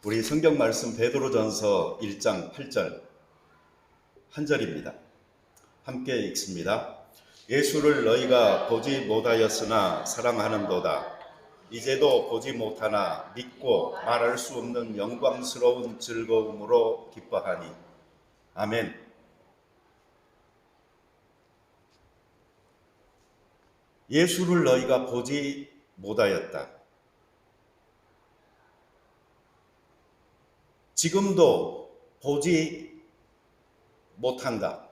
우리 성경 말씀 베드로전서 1장 8절 한 절입니다. 함께 읽습니다. 예수를 너희가 보지 못하였으나 사랑하는도다. 이제도 보지 못하나 믿고 말할 수 없는 영광스러운 즐거움으로 기뻐하니. 아멘. 예수를 너희가 보지 못하였다. 지금도 보지 못한다.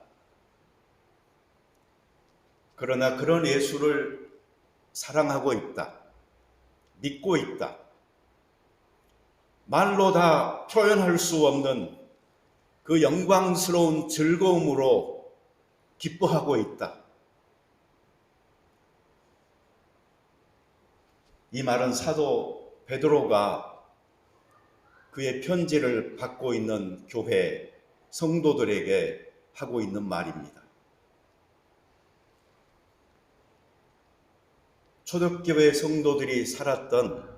그러나 그런 예수를 사랑하고 있다. 믿고 있다. 말로 다 표현할 수 없는 그 영광스러운 즐거움으로 기뻐하고 있다. 이 말은 사도 베드로가 그의 편지를 받고 있는 교회 성도들에게 하고 있는 말입니다. 초대교회 성도들이 살았던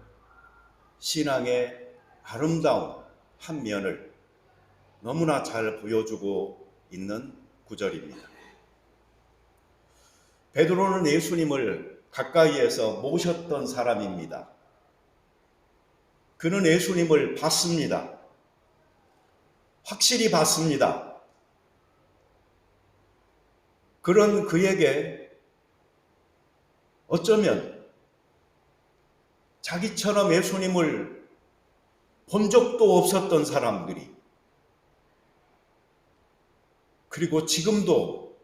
신앙의 아름다운 한 면을 너무나 잘 보여주고 있는 구절입니다. 베드로는 예수님을 가까이에서 모셨던 사람입니다. 그는 예수님을 봤습니다. 확실히 봤습니다. 그런 그에게 어쩌면 자기처럼 예수님을 본 적도 없었던 사람들이, 그리고 지금도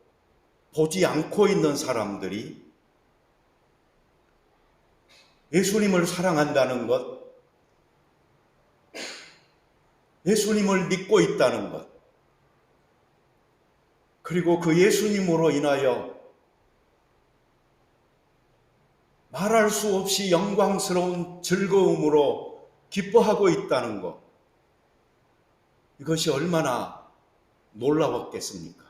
보지 않고 있는 사람들이 예수님을 사랑한다는 것, 예수님을 믿고 있다는 것, 그리고 그 예수님으로 인하여 말할 수 없이 영광스러운 즐거움으로 기뻐하고 있다는 것, 이것이 얼마나 놀라웠겠습니까?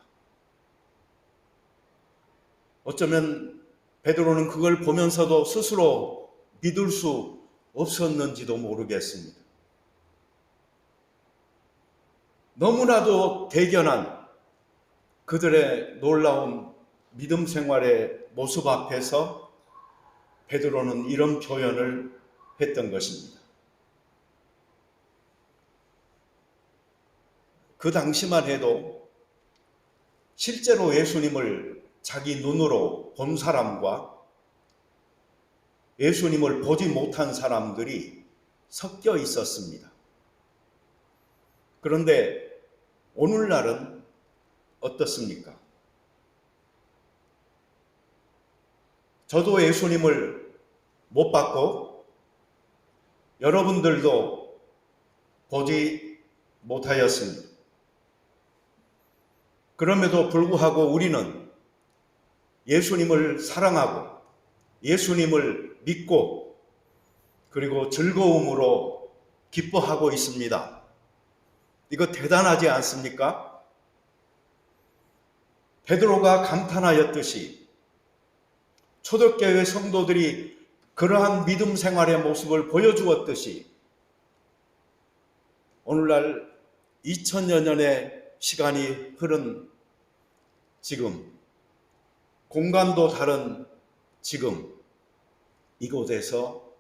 어쩌면 베드로는 그걸 보면서도 스스로 믿을 수 없었는지도 모르겠습니다. 너무나도 대견한 그들의 놀라운 믿음 생활의 모습 앞에서 베드로는 이런 표현을 했던 것입니다. 그 당시만 해도 실제로 예수님을 자기 눈으로 본 사람과 예수님을 보지 못한 사람들이 섞여 있었습니다. 그런데 오늘날은 어떻습니까? 저도 예수님을 못 봤고 여러분들도 보지 못하였습니다. 그럼에도 불구하고 우리는 예수님을 사랑하고 예수님을 믿고 그리고 즐거움으로 기뻐하고 있습니다. 이거 대단하지 않습니까? 베드로가 감탄하였듯이 초대교회 성도들이 그러한 믿음 생활의 모습을 보여주었듯이 오늘날 2000여 년의 시간이 흐른 지금, 공간도 다른 지금 이곳에서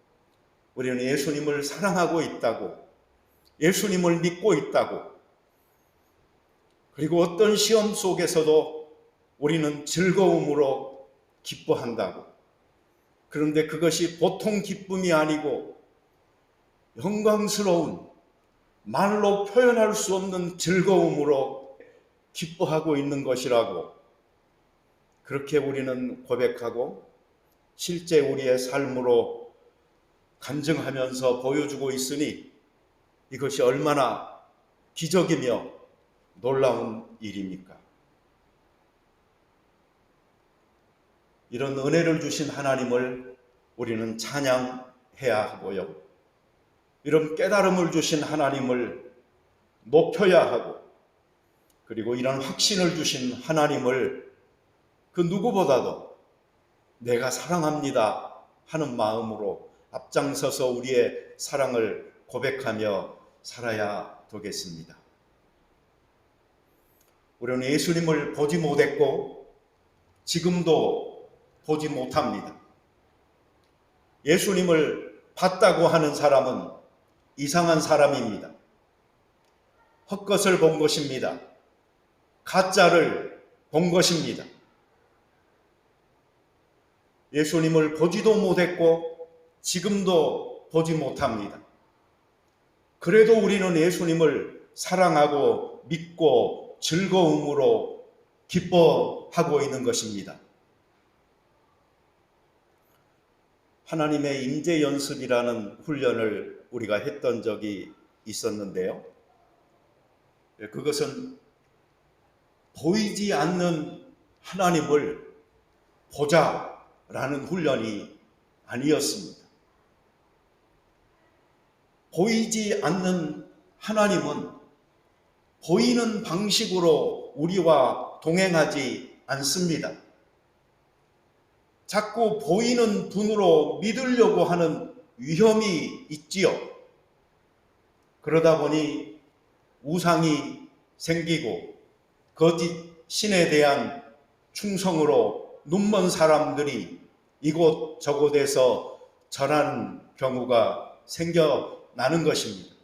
우리는 예수님을 사랑하고 있다고, 예수님을 믿고 있다고, 그리고 어떤 시험 속에서도 우리는 즐거움으로 기뻐한다고. 그런데 그것이 보통 기쁨이 아니고 영광스러운, 말로 표현할 수 없는 즐거움으로 기뻐하고 있는 것이라고, 그렇게 우리는 고백하고 실제 우리의 삶으로 간증하면서 보여주고 있으니 이것이 얼마나 기적이며 놀라운 일입니까? 이런 은혜를 주신 하나님을 우리는 찬양해야 하고요. 이런 깨달음을 주신 하나님을 높여야 하고, 그리고 이런 확신을 주신 하나님을 그 누구보다도 내가 사랑합니다 하는 마음으로 앞장서서 우리의 사랑을 고백하며 살아야 되겠습니다. 우리는 예수님을 보지 못했고 지금도 보지 못합니다. 예수님을 봤다고 하는 사람은 이상한 사람입니다. 헛것을 본 것입니다. 가짜를 본 것입니다. 예수님을 보지도 못했고 지금도 보지 못합니다. 그래도 우리는 예수님을 사랑하고 믿고 즐거움으로 기뻐하고 있는 것입니다. 하나님의 임재 연습이라는 훈련을 우리가 했던 적이 있었는데요. 그것은 보이지 않는 하나님을 보자라는 훈련이 아니었습니다. 보이지 않는 하나님은 보이는 방식으로 우리와 동행하지 않습니다. 자꾸 보이는 분으로 믿으려고 하는 위험이 있지요. 그러다 보니 우상이 생기고 거짓 신에 대한 충성으로 눈먼 사람들이 이곳저곳에서 절하는 경우가 생겨나는 것입니다.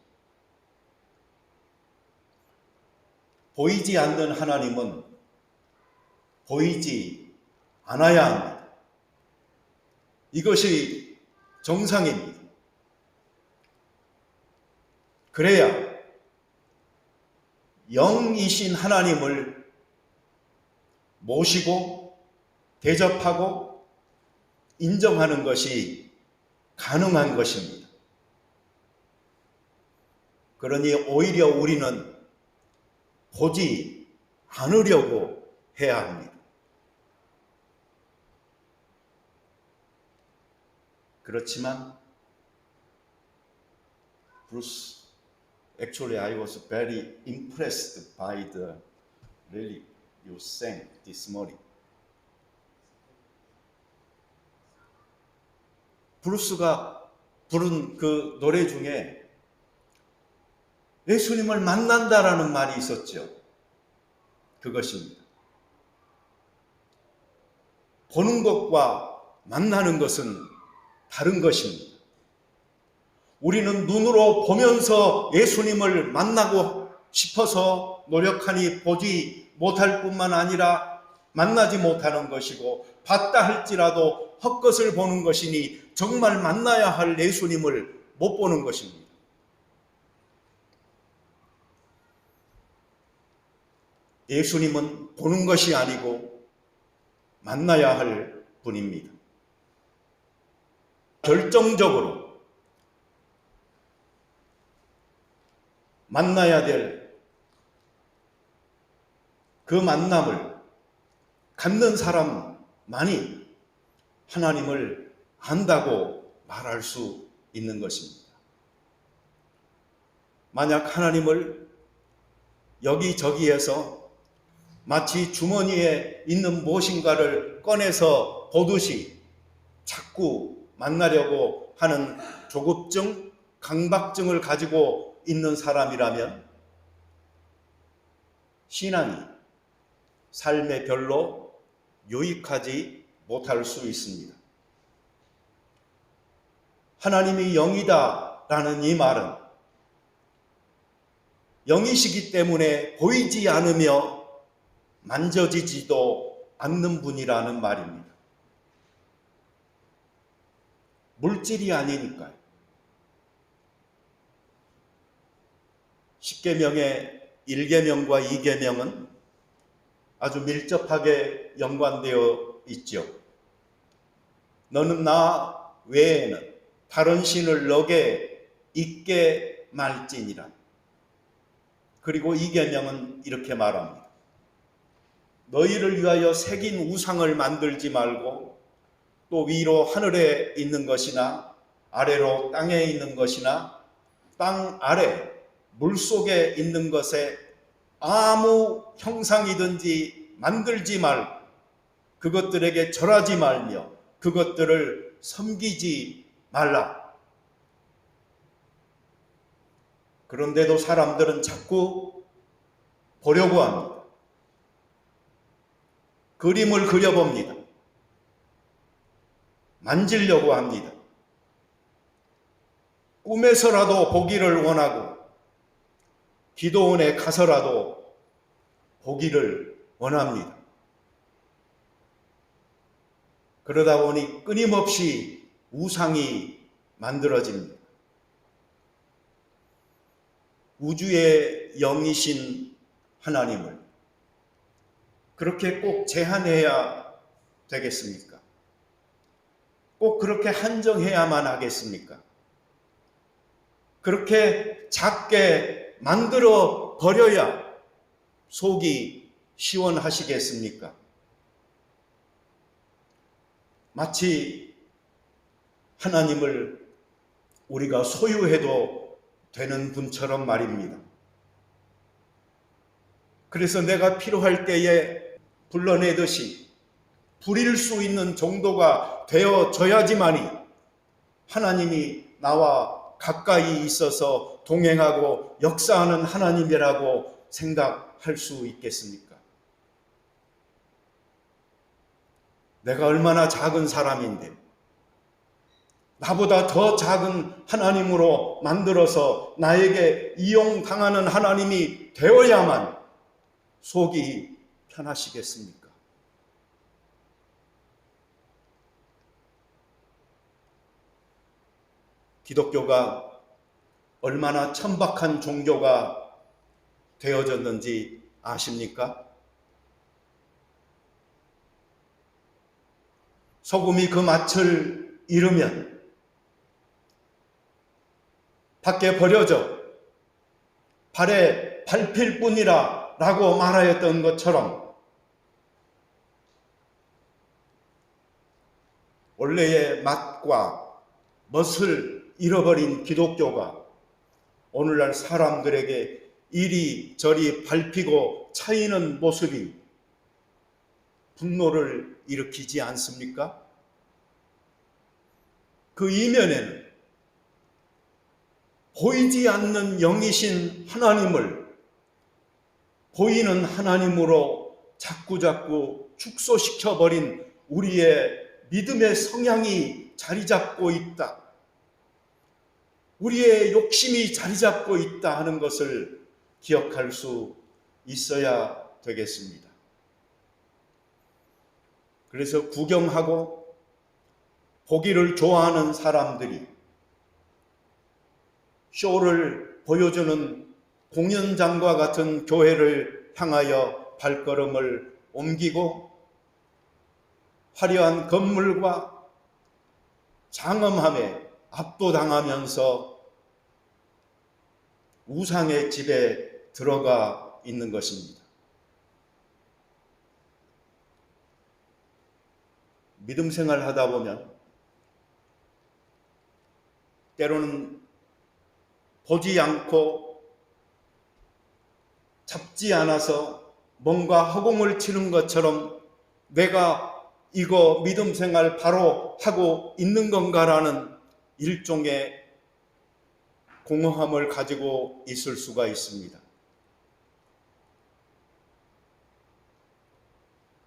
보이지 않는 하나님은 보이지 않아야 합니다. 이것이 정상입니다. 그래야 영이신 하나님을 모시고 대접하고 인정하는 것이 가능한 것입니다. 그러니 오히려 우리는 보지 않으려고 해야 합니다. 그렇지만 Bruce, actually I was very impressed by the really you sang this morning. 브루스가 부른 그 노래 중에 예수님을 만난다라는 말이 있었죠. 그것입니다. 보는 것과 만나는 것은 다른 것입니다. 우리는 눈으로 보면서 예수님을 만나고 싶어서 노력하니 보지 못할 뿐만 아니라 만나지 못하는 것이고 봤다 할지라도 헛것을 보는 것이니 정말 만나야 할 예수님을 못 보는 것입니다. 예수님은 보는 것이 아니고 만나야 할 분입니다. 결정적으로 만나야 될 그 만남을 갖는 사람만이 하나님을 안다고 말할 수 있는 것입니다. 만약 하나님을 여기저기에서 마치 주머니에 있는 무엇인가를 꺼내서 보듯이 자꾸 만나려고 하는 조급증, 강박증을 가지고 있는 사람이라면 신앙이 삶에 별로 유익하지 못할 수 있습니다. 하나님이 영이다라는 이 말은 영이시기 때문에 보이지 않으며 만져지지도 않는 분이라는 말입니다. 물질이 아니니까요. 십계명의 1계명과 2계명은 아주 밀접하게 연관되어 있죠. 너는 나 외에는 다른 신을 너게 있게 말지니라. 그리고 2계명은 이렇게 말합니다. 너희를 위하여 새긴 우상을 만들지 말고 또 위로 하늘에 있는 것이나 아래로 땅에 있는 것이나 땅 아래 물속에 있는 것에 아무 형상이든지 만들지 말고 그것들에게 절하지 말며 그것들을 섬기지 말라. 그런데도 사람들은 자꾸 보려고 합니다. 그림을 그려봅니다. 만지려고 합니다. 꿈에서라도 보기를 원하고 기도원에 가서라도 보기를 원합니다. 그러다 보니 끊임없이 우상이 만들어집니다. 우주의 영이신 하나님을 그렇게 꼭 제한해야 되겠습니까? 꼭 그렇게 한정해야만 하겠습니까? 그렇게 작게 만들어 버려야 속이 시원하시겠습니까? 마치 하나님을 우리가 소유해도 되는 분처럼 말입니다. 그래서 내가 필요할 때에 불러내듯이 부릴 수 있는 정도가 되어져야지만이 하나님이 나와 가까이 있어서 동행하고 역사하는 하나님이라고 생각할 수 있겠습니까? 내가 얼마나 작은 사람인데 나보다 더 작은 하나님으로 만들어서 나에게 이용당하는 하나님이 되어야만 속이 편하시겠습니까? 기독교가 얼마나 천박한 종교가 되어졌는지 아십니까? 소금이 그 맛을 잃으면 밖에 버려져 발에 밟힐 뿐이라 라고 말하였던 것처럼 원래의 맛과 멋을 잃어버린 기독교가 오늘날 사람들에게 이리저리 밟히고 차이는 모습이 분노를 일으키지 않습니까? 그 이면에는 보이지 않는 영이신 하나님을 보이는 하나님으로 자꾸자꾸 축소시켜버린 우리의 믿음의 성향이 자리 잡고 있다. 우리의 욕심이 자리 잡고 있다 하는 것을 기억할 수 있어야 되겠습니다. 그래서 구경하고 보기를 좋아하는 사람들이 쇼를 보여주는 공연장과 같은 교회를 향하여 발걸음을 옮기고 화려한 건물과 장엄함에 압도당하면서 우상의 집에 들어가 있는 것입니다. 믿음 생활 하다 보면 때로는 보지 않고 잡지 않아서 뭔가 허공을 치는 것처럼 내가 이거 믿음 생활 바로 하고 있는 건가라는 일종의 공허함을 가지고 있을 수가 있습니다.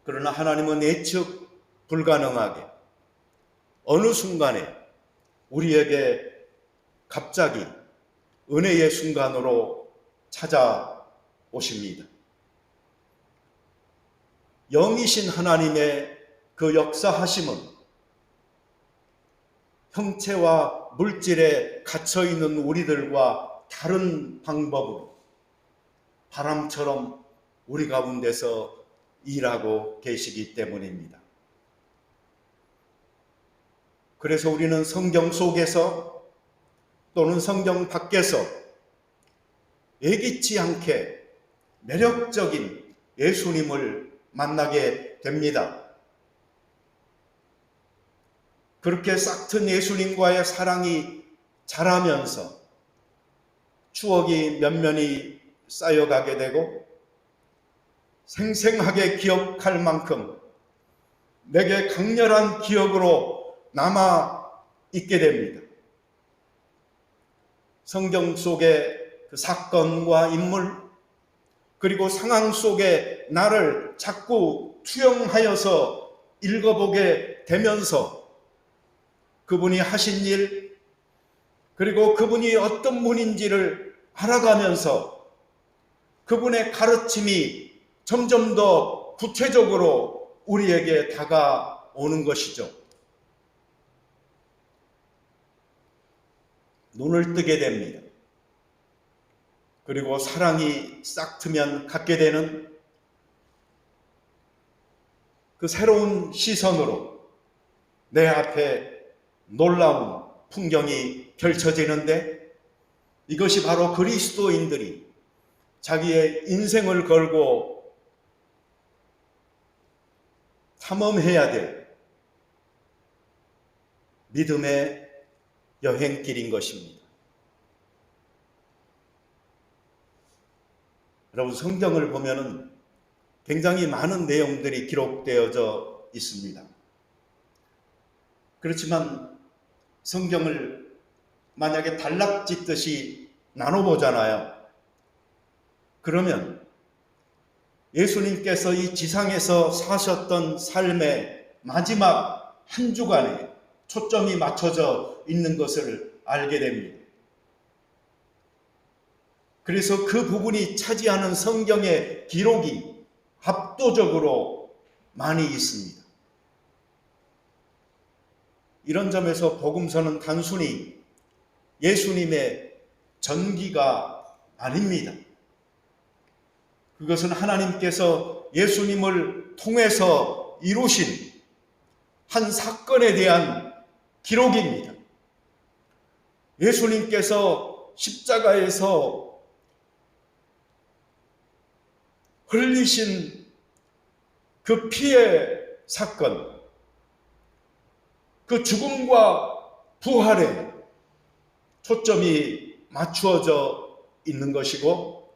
그러나 하나님은 예측 불가능하게 어느 순간에 우리에게 갑자기 은혜의 순간으로 찾아오십니다. 영이신 하나님의 그 역사하심은 형체와 물질에 갇혀있는 우리들과 다른 방법으로 바람처럼 우리 가운데서 일하고 계시기 때문입니다. 그래서 우리는 성경 속에서 또는 성경 밖에서 예기치 않게 매력적인 예수님을 만나게 됩니다. 그렇게 싹튼 예수님과의 사랑이 자라면서 추억이 면면이 쌓여가게 되고 생생하게 기억할 만큼 내게 강렬한 기억으로 남아 있게 됩니다. 성경 속의 그 사건과 인물, 그리고 상황 속에 나를 자꾸 투영하여서 읽어보게 되면서 그분이 하신 일, 그리고 그분이 어떤 분인지를 알아가면서 그분의 가르침이 점점 더 구체적으로 우리에게 다가오는 것이죠. 눈을 뜨게 됩니다. 그리고 사랑이 싹 트면 갖게 되는 그 새로운 시선으로 내 앞에 놀라운 풍경이 펼쳐지는데, 이것이 바로 그리스도인들이 자기의 인생을 걸고 탐험해야 될 믿음의 여행길인 것입니다. 여러분, 성경을 보면은 굉장히 많은 내용들이 기록되어져 있습니다. 그렇지만 성경을 만약에 단락짓듯이 나눠보잖아요. 그러면 예수님께서 이 지상에서 사셨던 삶의 마지막 한 주간에 초점이 맞춰져 있는 것을 알게 됩니다. 그래서 그 부분이 차지하는 성경의 기록이 압도적으로 많이 있습니다. 이런 점에서 복음서는 단순히 예수님의 전기가 아닙니다. 그것은 하나님께서 예수님을 통해서 이루신 한 사건에 대한 기록입니다. 예수님께서 십자가에서 흘리신 그 피의 사건, 그 죽음과 부활에 초점이 맞추어져 있는 것이고,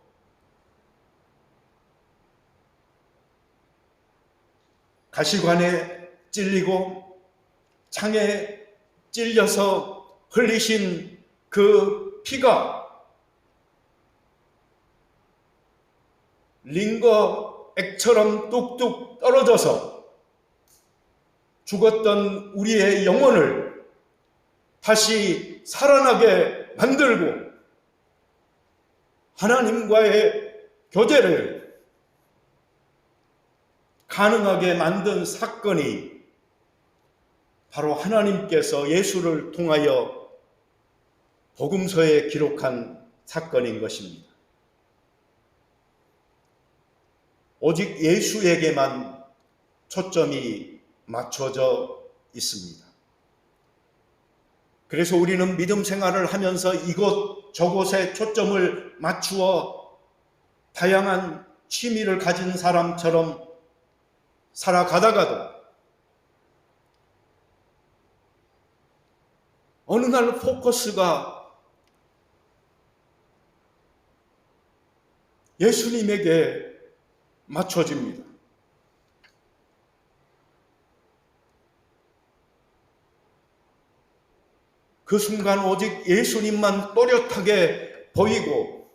가시관에 찔리고 창에 찔려서 흘리신 그 피가 링거액처럼 뚝뚝 떨어져서 죽었던 우리의 영혼을 다시 살아나게 만들고 하나님과의 교제를 가능하게 만든 사건이 바로 하나님께서 예수를 통하여 복음서에 기록한 사건인 것입니다. 오직 예수에게만 초점이 맞춰져 있습니다. 그래서 우리는 믿음 생활을 하면서 이곳 저곳에 초점을 맞추어 다양한 취미를 가진 사람처럼 살아가다가도 어느 날 포커스가 예수님에게 맞춰집니다. 그 순간 오직 예수님만 또렷하게 보이고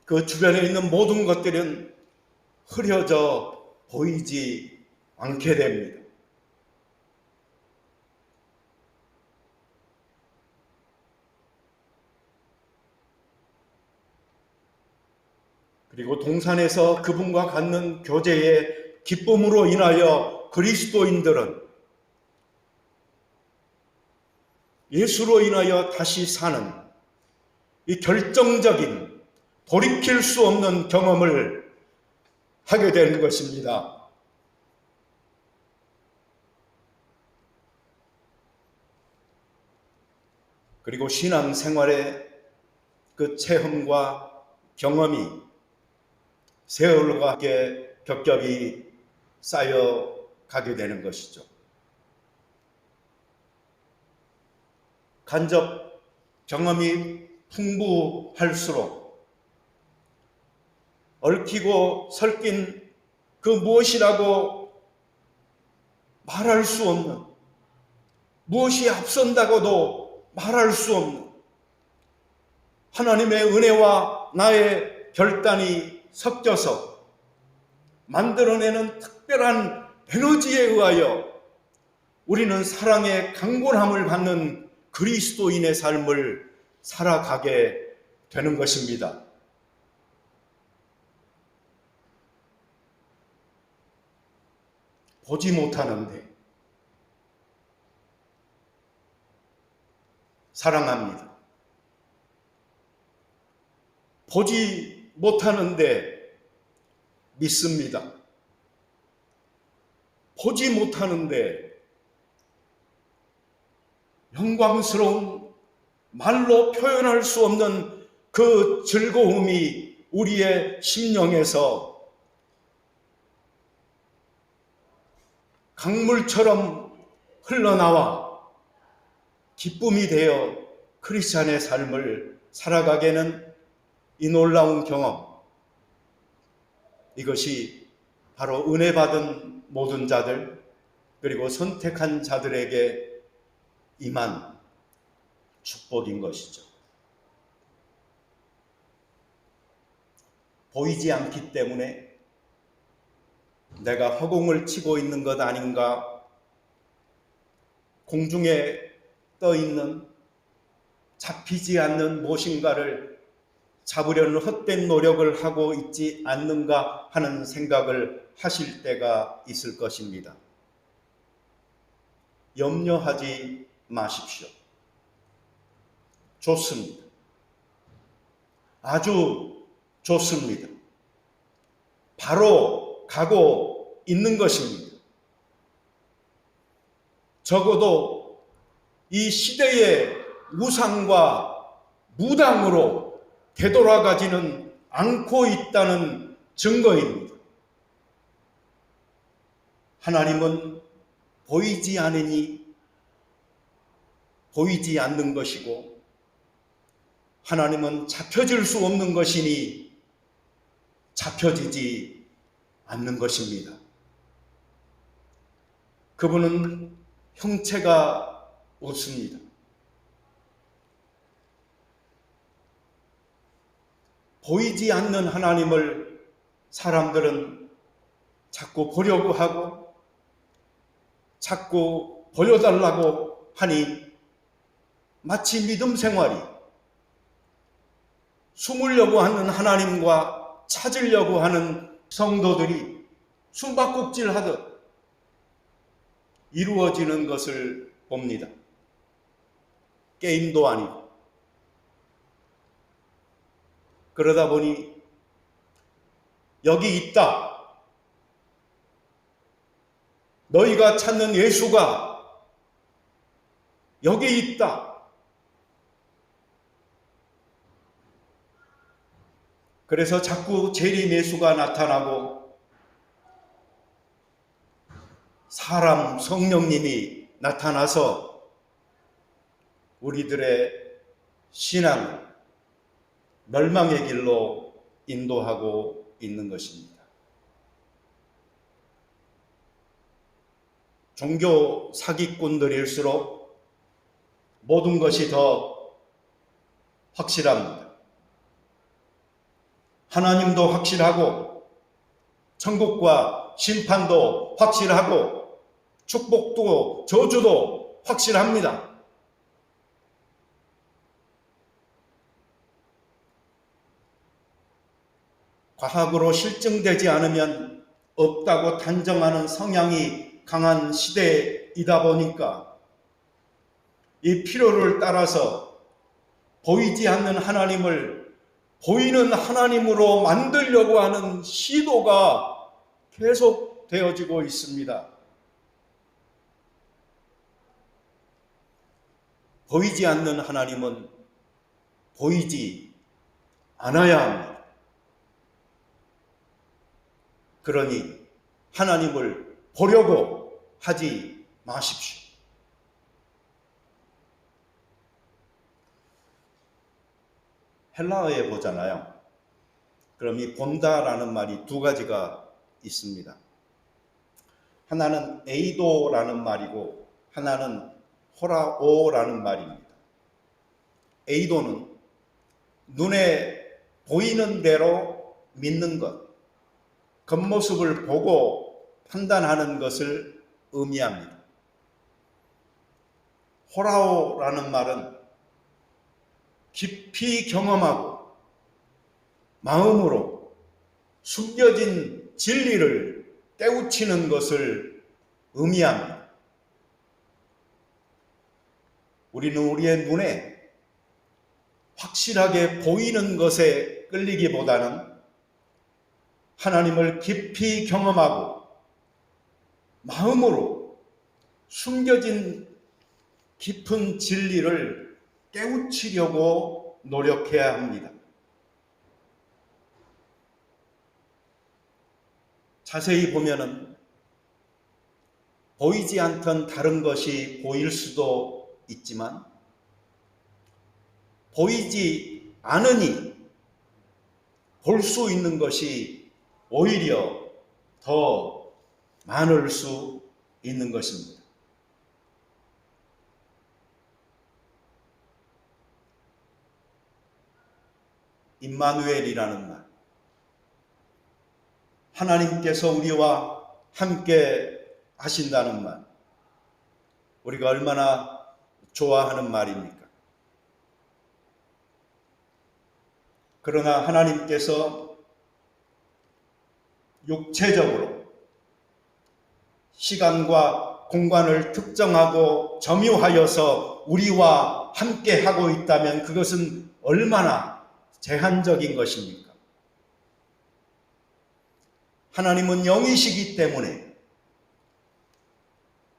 그 주변에 있는 모든 것들은 흐려져 보이지 않게 됩니다. 그리고 동산에서 그분과 갖는 교제의 기쁨으로 인하여 그리스도인들은 예수로 인하여 다시 사는 이 결정적인 돌이킬 수 없는 경험을 하게 되는 것입니다. 그리고 신앙생활의 그 체험과 경험이 세월과 함께 겹겹이 쌓여가게 되는 것이죠. 간접 경험이 풍부할수록 얽히고 설킨 그 무엇이라고 말할 수 없는 무엇이 앞선다고도 말할 수 없는 하나님의 은혜와 나의 결단이 섞여서 만들어내는 특별한 에너지에 의하여 우리는 사랑의 강건함을 받는 그리스도인의 삶을 살아가게 되는 것입니다. 보지 못하는데 사랑합니다. 보지 못하는데 믿습니다. 보지 못하는데 영광스러운 말로 표현할 수 없는 그 즐거움이 우리의 심령에서 강물처럼 흘러나와 기쁨이 되어 크리스찬의 삶을 살아가게는 이 놀라운 경험, 이것이 바로 은혜 받은 모든 자들 그리고 선택한 자들에게 임한 축복인 것이죠. 보이지 않기 때문에 내가 허공을 치고 있는 것 아닌가, 공중에 떠 있는 잡히지 않는 무엇인가를 잡으려는 헛된 노력을 하고 있지 않는가 하는 생각을 하실 때가 있을 것입니다. 염려하지 마십시오. 좋습니다. 아주 좋습니다. 바로 가고 있는 것입니다. 적어도 이 시대의 우상과 무당으로 되돌아가지는 않고 있다는 증거입니다. 하나님은 보이지 않으니 보이지 않는 것이고, 하나님은 잡혀질 수 없는 것이니 잡혀지지 않는 것입니다. 그분은 형체가 없습니다. 보이지 않는 하나님을 사람들은 자꾸 보려고 하고 자꾸 보여달라고 하니 마치 믿음 생활이 숨으려고 하는 하나님과 찾으려고 하는 성도들이 숨바꼭질 하듯 이루어지는 것을 봅니다. 게임도 아니고. 그러다 보니 여기 있다, 너희가 찾는 예수가 여기 있다, 그래서 자꾸 재림 예수가 나타나고 사람 성령님이 나타나서 우리들의 신앙을 멸망의 길로 인도하고 있는 것입니다. 종교 사기꾼들일수록 모든 것이 더 확실합니다. 하나님도 확실하고 천국과 심판도 확실하고 축복도 저주도 확실합니다. 과학으로 실증되지 않으면 없다고 단정하는 성향이 강한 시대이다 보니까 이 필요를 따라서 보이지 않는 하나님을 보이는 하나님으로 만들려고 하는 시도가 계속 되어지고 있습니다. 보이지 않는 하나님은 보이지 않아야 합니다. 그러니 하나님을 보려고 하지 마십시오. 헬라어에 보잖아요. 그럼 이 본다라는 말이 두 가지가 있습니다. 하나는 에이도라는 말이고 하나는 호라오라는 말입니다. 에이도는 눈에 보이는 대로 믿는 것, 겉모습을 보고 판단하는 것을 의미합니다. 호라오라는 말은 깊이 경험하고 마음으로 숨겨진 진리를 깨우치는 것을 의미합니다. 우리는 우리의 눈에 확실하게 보이는 것에 끌리기보다는 하나님을 깊이 경험하고 마음으로 숨겨진 깊은 진리를 깨우치려고 노력해야 합니다. 자세히 보면은 보이지 않던 다른 것이 보일 수도 있지만 보이지 않으니 볼 수 있는 것이 오히려 더 많을 수 있는 것입니다. 임마누엘이라는 말, 하나님께서 우리와 함께 하신다는 말, 우리가 얼마나 좋아하는 말입니까? 그러나 하나님께서 육체적으로 시간과 공간을 특정하고 점유하여서 우리와 함께 하고 있다면 그것은 얼마나 제한적인 것입니까? 하나님은 영이시기 때문에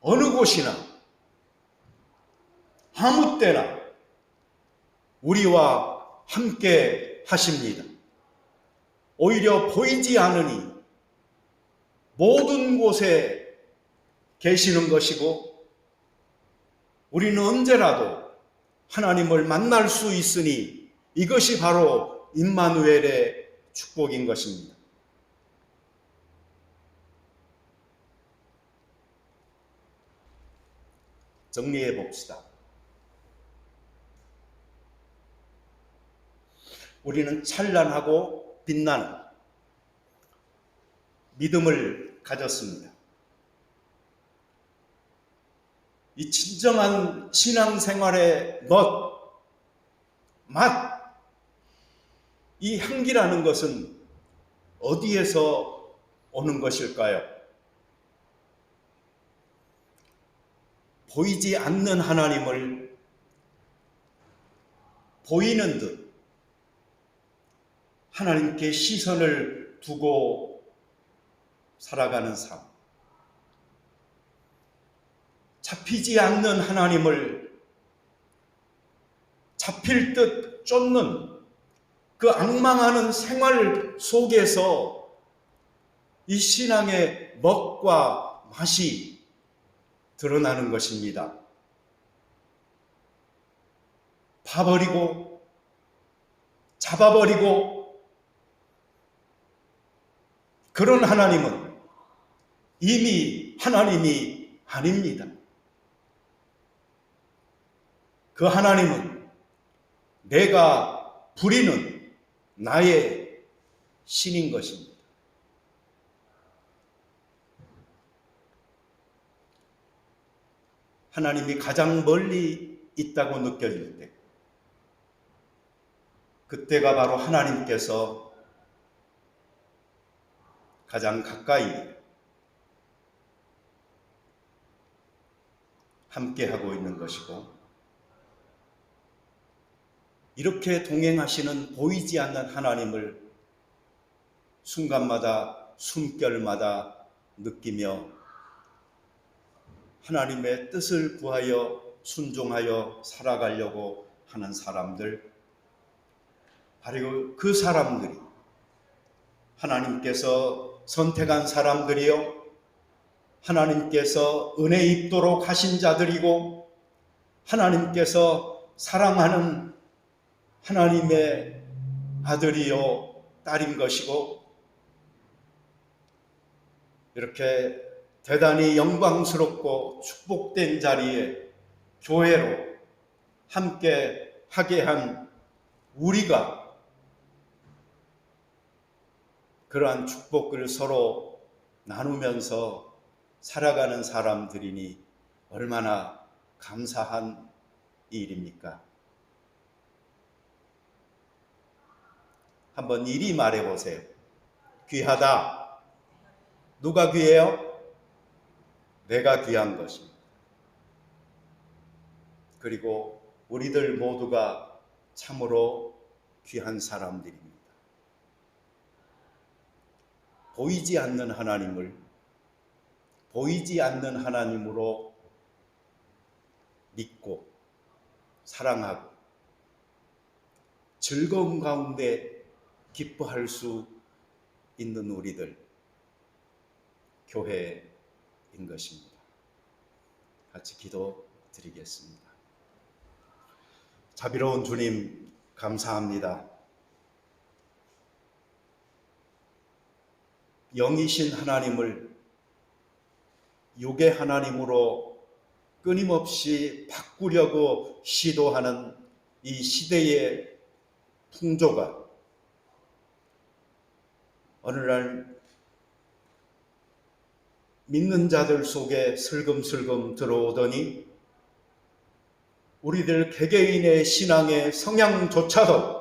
어느 곳이나 아무 때나 우리와 함께 하십니다. 오히려 보이지 않으니 모든 곳에 계시는 것이고 우리는 언제라도 하나님을 만날 수 있으니 이것이 바로 임마누엘의 축복인 것입니다. 정리해 봅시다. 우리는 찬란하고 빛나는 믿음을 가졌습니다. 이 진정한 신앙생활의 맛, 이 향기라는 것은 어디에서 오는 것일까요? 보이지 않는 하나님을 보이는 듯 하나님께 시선을 두고 살아가는 삶. 잡히지 않는 하나님을 잡힐 듯 쫓는 그 앙망하는 생활 속에서 이 신앙의 먹과 맛이 드러나는 것입니다. 봐버리고 잡아버리고 그런 하나님은 이미 하나님이 아닙니다. 그 하나님은 내가 부리는 나의 신인 것입니다. 하나님이 가장 멀리 있다고 느껴질 때 그때가 바로 하나님께서 가장 가까이 함께하고 있는 것이고 이렇게 동행하시는 보이지 않는 하나님을 순간마다 숨결마다 느끼며 하나님의 뜻을 구하여 순종하여 살아가려고 하는 사람들, 바로 그 사람들이 하나님께서 선택한 사람들이요 하나님께서 은혜 입도록 하신 자들이고 하나님께서 사랑하는 하나님의 아들이요 딸인 것이고 이렇게 대단히 영광스럽고 축복된 자리에 교회로 함께 하게 한 우리가 그러한 축복을 서로 나누면서 살아가는 사람들이니 얼마나 감사한 일입니까? 한번 이리 말해보세요. 귀하다. 누가 귀해요? 내가 귀한 것입니다. 그리고 우리들 모두가 참으로 귀한 사람들입니다. 보이지 않는 하나님을 보이지 않는 하나님으로 믿고 사랑하고 즐거움 가운데 기뻐할 수 있는 우리들, 교회인 것입니다. 같이 기도드리겠습니다. 자비로운 주님, 감사합니다. 영이신 하나님을 육의 하나님으로 끊임없이 바꾸려고 시도하는 이 시대의 풍조가 어느 날 믿는 자들 속에 슬금슬금 들어오더니 우리들 개개인의 신앙의 성향조차도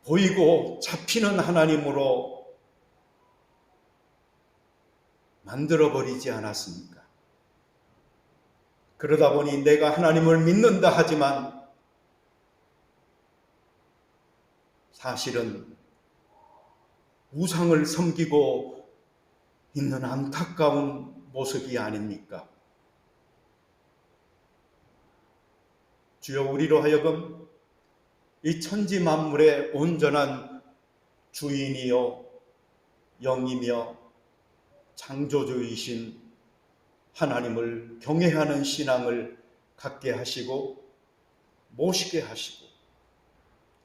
보이고 잡히는 하나님으로 만들어버리지 않았습니까? 그러다 보니 내가 하나님을 믿는다 하지만 사실은 우상을 섬기고 있는 안타까운 모습이 아닙니까? 주여, 우리로 하여금 이 천지 만물의 온전한 주인이요 영이며 창조주이신 하나님을 경외하는 신앙을 갖게 하시고 모시게 하시고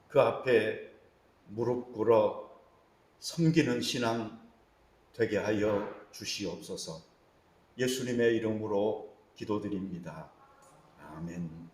그 앞에 무릎 꿇어 섬기는 신앙 되게 하여 주시옵소서. 예수님의 이름으로 기도드립니다. 아멘.